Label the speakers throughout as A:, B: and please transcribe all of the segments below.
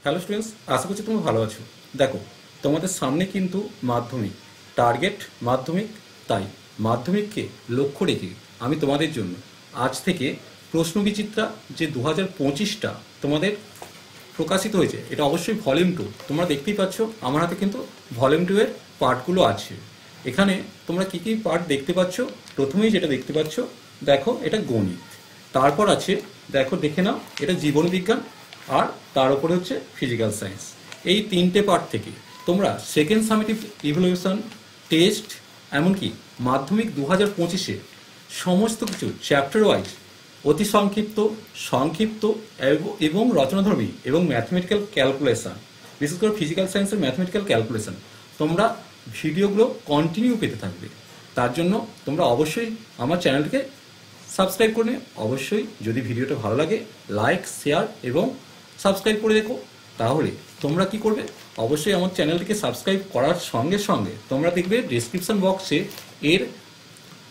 A: Hello students, আশা করছি তোমরা ভালো আছো। দেখো, তোমাদের সামনে কিন্তু মাধ্যমিক, টার্গেট মাধ্যমিক। তাই মাধ্যমিককে লক্ষ্য রেখে আমি তোমাদের জন্য আজ থেকে প্রশ্নবিচিত্রা যে 2025টা তোমাদের প্রকাশিত হয়েছে, এটা অবশ্যই ভলিউম 2। তোমরা দেখতেই পাচ্ছ আমার হাতে কিন্তু ভলিউম 2 এর পার্টগুলো আছে। এখানে তোমরা কী কী পার্ট দেখতে পাচ্ছ? প্রথমেই যেটা দেখতে পাচ্ছ, দেখো এটা গণিত। তারপর আছে, দেখো দেখে নাও, এটা জীবনবিজ্ঞান। আর তার উপরে হচ্ছে ফিজিক্যাল সায়েন্স। এই তিনটে পার্ট থেকে তোমরা সেকেন্ড সামেটিভ ইভ্যালুয়েশন, টেস্ট, এমনকি মাধ্যমিক 2025-এ সমস্ত কিছু চ্যাপ্টার ওয়াইজ অতি সংক্ষিপ্ত, সংক্ষিপ্ত এবং রচনাধর্মী এবং ম্যাথমেটিক্যাল ক্যালকুলেশন, বিশেষ করে ফিজিক্যাল সায়েন্সের ম্যাথমেটিক্যাল ক্যালকুলেশন তোমরা ভিডিওগুলো কন্টিনিউ পেতে থাকবে। তার জন্য তোমরা অবশ্যই আমার চ্যানেলটিকে সাবস্ক্রাইব করে নিও। অবশ্যই যদি ভিডিওটা ভালো লাগে লাইক, শেয়ার এবং সাবস্ক্রাইব করে দেখো। তাহলে তোমরা কি করবে? অবশ্যই আমার চ্যানেলটিকে সাবস্ক্রাইব করার সঙ্গে সঙ্গে তোমরা দেখবে ডেসক্রিপশন বক্সে এর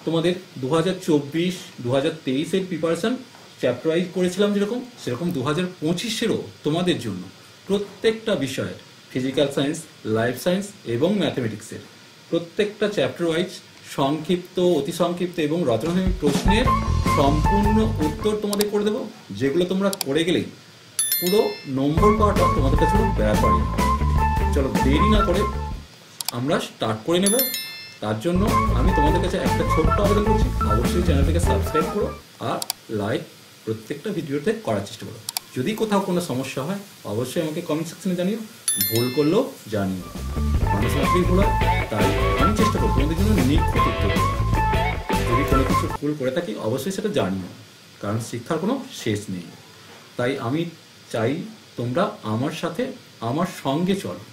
A: তোমাদের 2024-2023-এর প্রিপারেশান চ্যাপ্টার ওয়াইজ করেছিলাম যেরকম, সেরকম 2025-এরও তোমাদের জন্য প্রত্যেকটা বিষয়ের ফিজিক্যাল সায়েন্স, লাইফ সায়েন্স এবং ম্যাথমেটিক্সের প্রত্যেকটা চ্যাপ্টার ওয়াইজ সংক্ষিপ্ত, অতি সংক্ষিপ্ত এবং রচনাধর্মী প্রশ্নের সম্পূর্ণ উত্তর তোমাদের করে দেবো, যেগুলো তোমরা করে গেলেই পুরো নম্বর পাওয়াটা তোমাদের কাছে ব্যাপারই। চলো দেরি না করে আমরা স্টার্ট করে নেব। তার জন্য আমি তোমাদের কাছে একটা ছোট্ট আবেদন করছি, অবশ্যই চ্যানেলটিকে সাবস্ক্রাইব করো আর লাইক প্রত্যেকটা ভিডিওতে করার চেষ্টা করো। যদি কোথাও কোনো সমস্যা হয় অবশ্যই আমাকে কমেন্ট সেকশনে জানিও, ভুল করলেও জানিও। মানুষ মাত্রই ভুল হয়, তাই আমি চেষ্টা করবো তোমাদের জন্য নিখুঁত উত্তর দেওয়ার। যদি কোনো কিছু ভুল করে থাকি অবশ্যই সেটা জানিও, কারণ শিক্ষার কোনো শেষ নেই। তাই আমি চাই তোমরা আমার সাথে, আমার সঙ্গে চলো।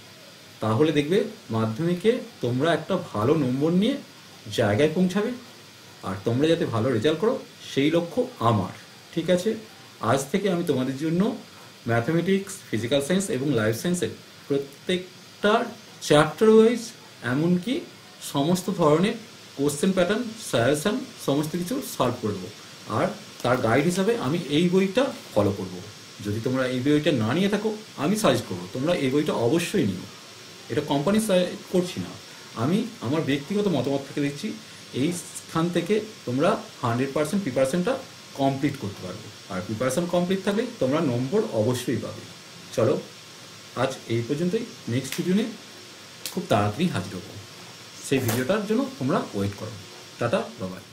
A: তাহলে দেখবে মাধ্যমিকে তোমরা একটা ভালো নম্বর নিয়ে জায়গায় পৌঁছাবে। আর তোমরা যাতে ভালো রেজাল্ট করো সেই লক্ষ্য আমার। ঠিক আছে, আজ থেকে আমি তোমাদের জন্য ম্যাথমেটিক্স, ফিজিক্যাল সায়েন্স এবং লাইফ সায়েন্সের প্রত্যেকটা চ্যাপ্টার ওয়াইজ, এমনকি সমস্ত ধরনের কোশ্চেন প্যাটার্ন, সাজেশন সমস্ত কিছু সলভ করব। আর তার গাইড হিসাবে আমি এই বইটা ফলো করব। যদি তোমরা এই বইটা না নিয়ে থাকো আমি সাজেস্ট করবো তোমরা এই বইটা অবশ্যই নিও। এটা কোম্পানি করছি না, আমি আমার ব্যক্তিগত মতামত থেকে দিচ্ছি। এইখান থেকে তোমরা 100% প্রিপারেশনটা কমপ্লিট করতে পারবে। আর প্রিপারেশন কমপ্লিট থাকলে তোমরা নম্বর অবশ্যই পাবে। চলো আজ এই পর্যন্তই। নেক্সট ভিডিও নিয়ে খুব তাড়াতাড়ি হাজির হবো। সেই ভিডিওটার জন্য তোমরা ওয়েট করো। Tata, bye bye.